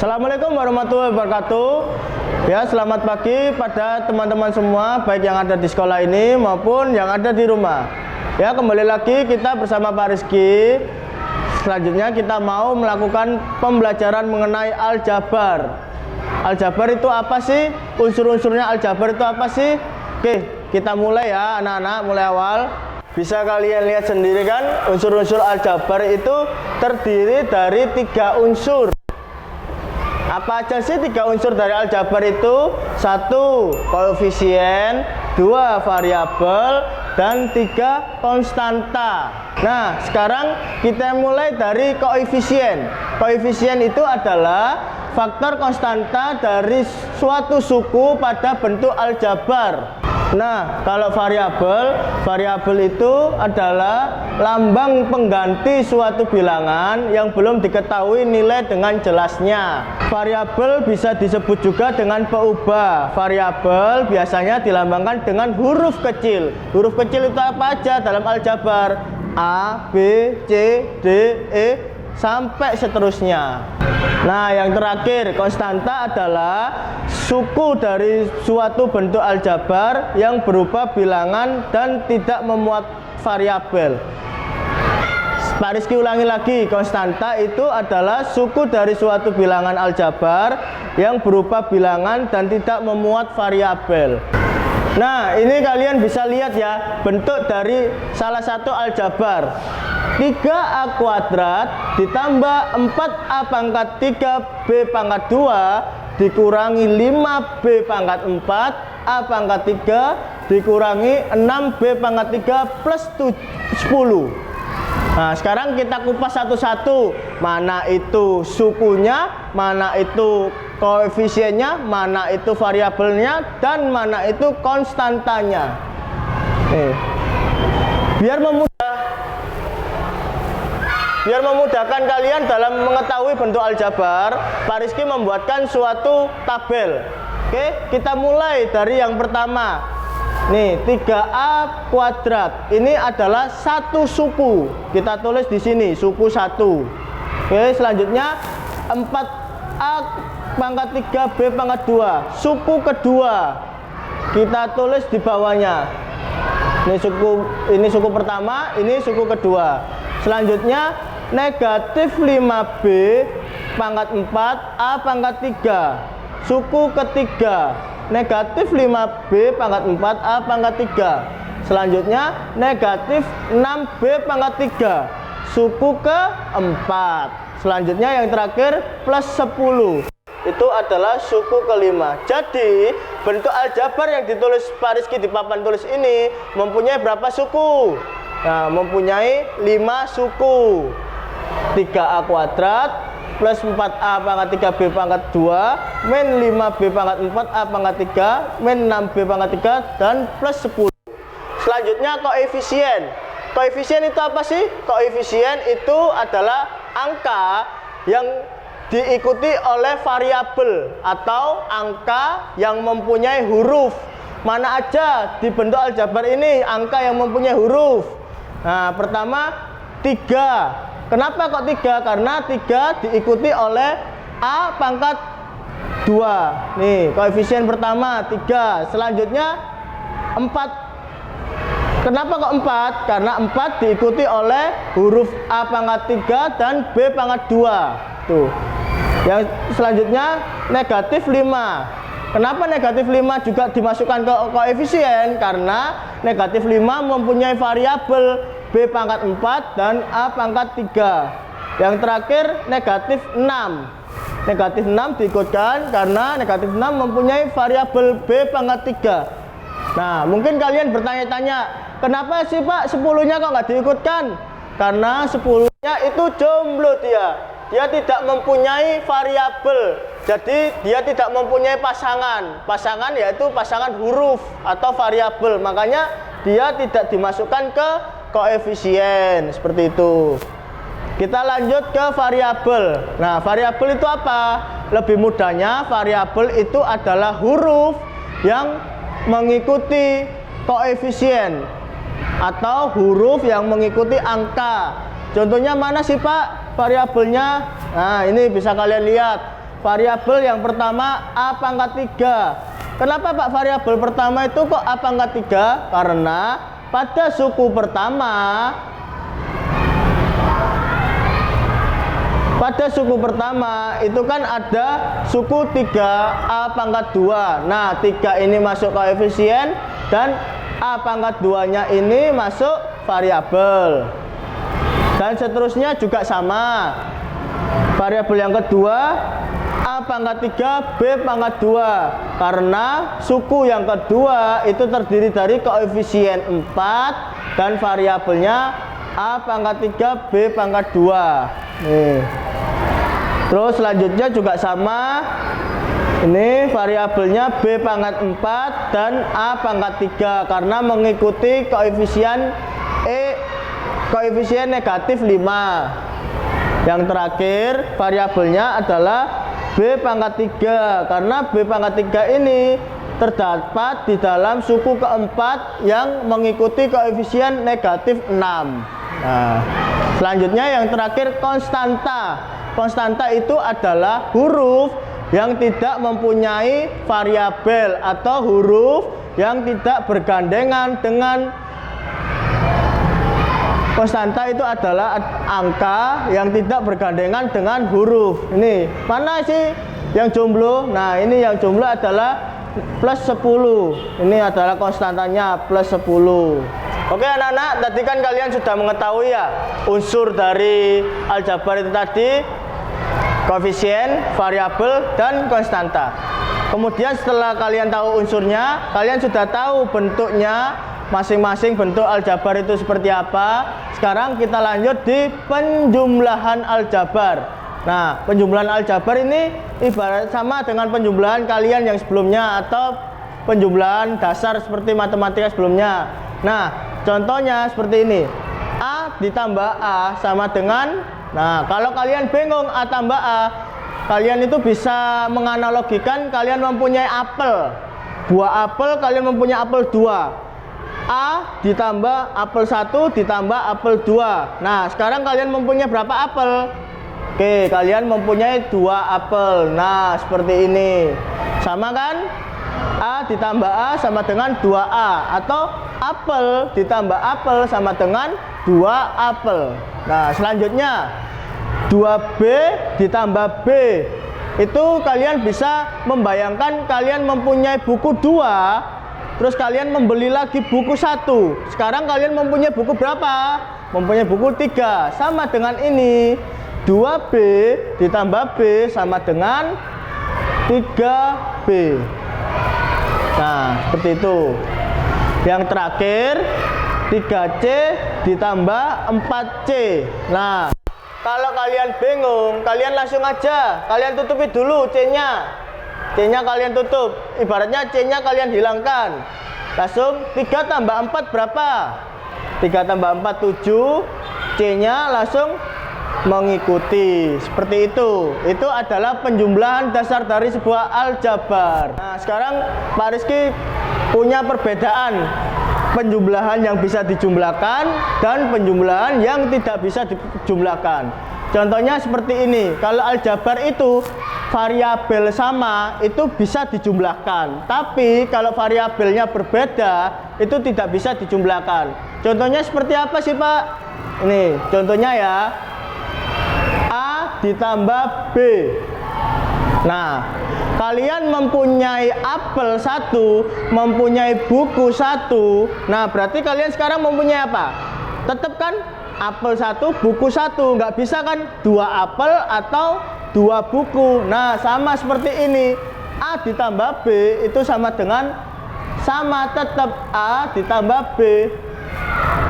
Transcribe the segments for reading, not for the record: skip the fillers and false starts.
Assalamualaikum warahmatullahi wabarakatuh. Ya, selamat pagi pada teman-teman semua, baik yang ada di sekolah ini maupun yang ada di rumah. Ya, kembali lagi kita bersama Pak Rizky. Selanjutnya kita mau melakukan pembelajaran mengenai aljabar. Aljabar itu apa sih? Unsur-unsurnya aljabar itu apa sih? Oke, kita mulai ya anak-anak, mulai awal. Bisa kalian lihat sendiri kan, unsur-unsur aljabar itu terdiri dari 3 unsur. Apa aja sih 3 unsur dari aljabar itu? 1 koefisien, 2 variabel, dan 3 konstanta. Nah, sekarang kita mulai dari koefisien. Koefisien itu adalah faktor konstanta dari suatu suku pada bentuk aljabar. Nah, kalau variabel itu adalah lambang pengganti suatu bilangan yang belum diketahui nilai dengan jelasnya. Variabel bisa disebut juga dengan peubah. Variabel biasanya dilambangkan dengan huruf kecil. Huruf kecil itu apa aja dalam aljabar? A, B, C, D, E, sampai seterusnya. Nah, yang terakhir, konstanta adalah suku dari suatu bentuk aljabar yang berupa bilangan dan tidak memuat variabel. Pak Rizky ulangi lagi, konstanta itu adalah suku dari suatu bilangan aljabar yang berupa bilangan dan tidak memuat variabel. Nah, ini kalian bisa lihat ya, bentuk dari salah satu aljabar. 3A kuadrat ditambah 4A pangkat 3B pangkat 2 dikurangi 5B pangkat 4 A pangkat 3 dikurangi 6B pangkat 3 plus 10. Nah, sekarang kita kupas satu-satu. Mana itu sukunya, mana itu koefisiennya, mana itu variabelnya, dan mana itu konstantanya. Biar memudahkan kalian dalam mengetahui bentuk aljabar, Pak Rizky membuatkan suatu tabel. Oke, kita mulai dari yang pertama. Nih, 3A kuadrat. Ini adalah satu suku. Kita tulis di sini, suku 1. Oke, selanjutnya 4A pangkat 3B pangkat 2. Suku kedua. Kita tulis di bawahnya. Ini suku pertama, ini suku kedua. Selanjutnya negatif 5B pangkat 4 A pangkat 3. Suku ketiga. Negatif 5B pangkat 4 A pangkat 3. Selanjutnya negatif 6B pangkat 3. Suku keempat. Selanjutnya yang terakhir plus 10. Itu adalah suku kelima. Jadi bentuk aljabar yang ditulis Pak Rizky di papan tulis ini mempunyai berapa suku? Nah, mempunyai 5 suku. 3A kuadrat plus 4A pangkat 3B pangkat 2 min 5B pangkat 4A pangkat 3 min 6B pangkat 3 dan plus 10. Selanjutnya koefisien. Koefisien itu apa sih? Koefisien itu adalah angka yang diikuti oleh variabel atau angka yang mempunyai huruf. Mana aja di bentuk aljabar ini angka yang mempunyai huruf? Nah, pertama 3. Kenapa kok 3? Karena 3 diikuti oleh A pangkat 2. Nih, koefisien pertama 3. Selanjutnya 4. Kenapa kok 4? Karena 4 diikuti oleh huruf A pangkat 3 dan B pangkat 2. Tuh. Yang selanjutnya negatif 5. Kenapa negatif 5 juga dimasukkan ke koefisien? Karena negatif 5 mempunyai variabel B pangkat 4 dan A pangkat 3. Yang terakhir negatif 6. Negatif 6 diikutkan karena negatif 6 mempunyai variabel B pangkat 3. Nah, mungkin kalian bertanya-tanya, kenapa sih Pak 10-nya kok nggak diikutkan? Karena 10-nya itu jomblo dia. Dia tidak mempunyai variabel, jadi dia tidak mempunyai pasangan. Pasangan yaitu pasangan huruf atau variabel, makanya dia tidak dimasukkan ke koefisien, seperti itu. Kita lanjut ke variabel. Nah, variabel itu apa? Lebih mudahnya, variabel itu adalah huruf yang mengikuti koefisien atau huruf yang mengikuti angka. Contohnya mana sih Pak variabelnya? Nah, ini bisa kalian lihat. variabel yang pertama A pangkat 3. Kenapa Pak variabel pertama itu kok A pangkat 3? Karena pada suku pertama itu kan ada suku 3A pangkat 2. Nah 3 ini masuk koefisien dan A pangkat 2 nya ini masuk variabel. Dan seterusnya juga sama. Variabel yang kedua A pangkat 3 B pangkat 2. Karena suku yang kedua itu terdiri dari koefisien 4 dan variabelnya A pangkat 3 B pangkat 2. Nih. Terus selanjutnya juga sama. Ini variabelnya B pangkat 4 dan A pangkat 3 karena mengikuti koefisien koefisien negatif 5. Yang terakhir variabelnya adalah B pangkat 3 karena B pangkat 3 ini terdapat di dalam suku keempat yang mengikuti koefisien negatif 6. Nah, selanjutnya yang terakhir konstanta. Konstanta itu adalah huruf yang tidak mempunyai variabel atau huruf yang tidak bergandengan dengan konstanta itu adalah angka yang tidak bergandengan dengan huruf. Ini mana sih yang jomblo? Nah ini yang jomblo adalah plus 10. Ini adalah konstantanya plus 10. Oke anak-anak, tadi kan kalian sudah mengetahui ya unsur dari aljabar itu tadi, koefisien, variabel, dan konstanta. Kemudian setelah kalian tahu unsurnya, kalian sudah tahu bentuknya, masing-masing bentuk aljabar itu seperti apa. Sekarang kita lanjut di penjumlahan aljabar. Nah, penjumlahan aljabar ini ibarat sama dengan penjumlahan kalian yang sebelumnya atau penjumlahan dasar seperti matematika sebelumnya. Nah, contohnya seperti ini. A ditambah A sama dengan, nah kalau kalian bingung A tambah A, kalian itu bisa menganalogikan kalian mempunyai apel. Buah apel, kalian mempunyai apel 2. A ditambah apel 1 ditambah apel 2. Nah sekarang kalian mempunyai berapa apel? Oke, kalian mempunyai 2 apel. Nah seperti ini. Sama kan? A ditambah A sama dengan 2A. Atau apel ditambah apel sama dengan 2 apel. Nah selanjutnya 2B ditambah B. Itu kalian bisa membayangkan kalian mempunyai buku 2. Terus kalian membeli lagi buku 1. Sekarang kalian mempunyai buku berapa? Mempunyai buku 3. Sama dengan ini. 2B ditambah B sama dengan 3B. Nah, seperti itu. Yang terakhir 3C ditambah 4C. Nah, kalau kalian bingung, kalian langsung aja. Kalian tutupi dulu C-nya. C-nya kalian tutup, ibaratnya C-nya kalian hilangkan. Langsung 3 tambah 4 berapa? 3 tambah 4 7. C-nya langsung mengikuti. Seperti itu. Itu adalah penjumlahan dasar dari sebuah aljabar. Nah sekarang Pak Rizky punya perbedaan penjumlahan yang bisa dijumlahkan dan penjumlahan yang tidak bisa dijumlahkan. Contohnya seperti ini. Kalau aljabar itu variabel sama itu bisa dijumlahkan. Tapi kalau variabelnya berbeda itu tidak bisa dijumlahkan. Contohnya seperti apa sih Pak? Ini contohnya ya. A ditambah B. Nah, kalian mempunyai apel 1, mempunyai buku 1. Nah, berarti kalian sekarang mempunyai apa? Tetap kan apel 1, buku 1. Nggak bisa kan 2 apel atau 2 buku. Nah, sama seperti ini. A ditambah B itu sama dengan tetap A ditambah B.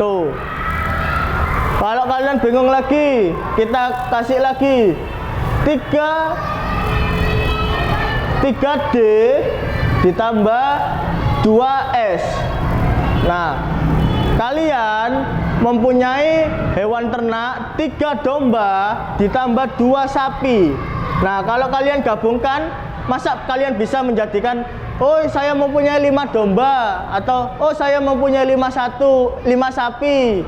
Tuh. Kalau kalian bingung lagi, kita kasih lagi 3D ditambah 2S. Nah, kalian mempunyai hewan ternak 3 domba ditambah 2 sapi. Nah, kalau kalian gabungkan, masa kalian bisa menjadikan, oh saya mempunyai 5 domba, atau oh saya mempunyai 5 sapi.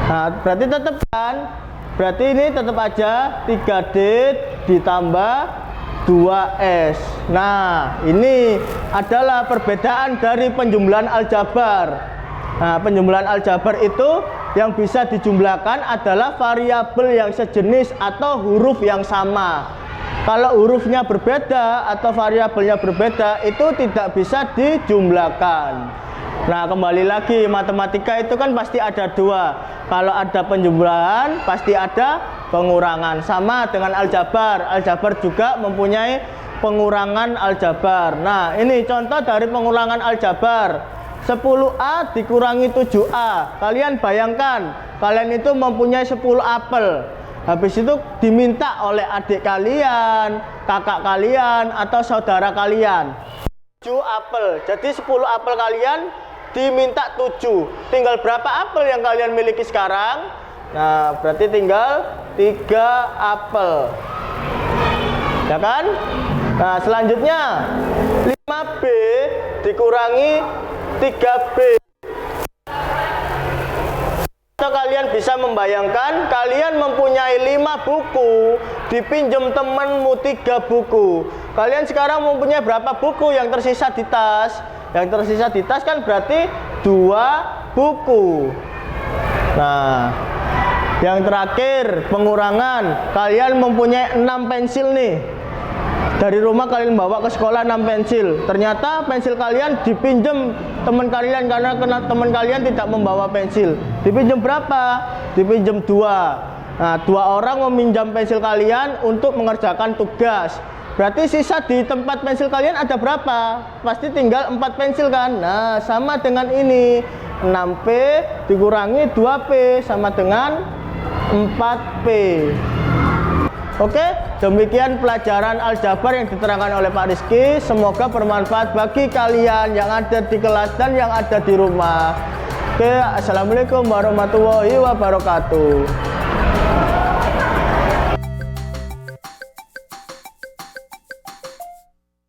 Nah, berarti tetap kan? Berarti ini tetap aja 3D ditambah 2S. Nah, ini adalah perbedaan dari penjumlahan aljabar. Nah, penjumlahan aljabar itu yang bisa dijumlahkan adalah variabel yang sejenis atau huruf yang sama. Kalau hurufnya berbeda atau variabelnya berbeda, itu tidak bisa dijumlahkan. Nah, kembali lagi, matematika itu kan pasti ada dua. Kalau ada penjumlahan, pasti ada pengurangan. Sama dengan aljabar. Aljabar juga mempunyai pengurangan aljabar. Nah, ini contoh dari pengurangan aljabar. 10A dikurangi 7A. Kalian bayangkan, kalian itu mempunyai 10 apel. Habis itu diminta oleh adik kalian, kakak kalian, atau saudara kalian 7 apel. Jadi 10 apel kalian diminta 7. Tinggal berapa apel yang kalian miliki sekarang? Nah, berarti tinggal 3 apel. Ya kan? Nah, selanjutnya 5B dikurangi 3B. Atau kalian bisa membayangkan, kalian mempunyai 5 buku, dipinjam temanmu 3 buku. Kalian sekarang mempunyai berapa buku yang tersisa di tas? Yang tersisa di tas kan berarti 2 buku. Nah, yang terakhir pengurangan. Kalian mempunyai 6 pensil nih. Dari rumah kalian bawa ke sekolah 6 pensil. Ternyata pensil kalian dipinjam teman kalian karena teman kalian tidak membawa pensil. Dipinjam berapa? Dipinjam 2. Nah, 2 orang meminjam pensil kalian untuk mengerjakan tugas. Berarti sisa di tempat pensil kalian ada berapa? Pasti tinggal 4 pensil kan? Nah, sama dengan ini. 6P dikurangi 2P sama dengan 4P. Oke, demikian pelajaran aljabar yang diterangkan oleh Pak Rizky. Semoga bermanfaat bagi kalian yang ada di kelas dan yang ada di rumah. Oke, assalamualaikum warahmatullahi wabarakatuh.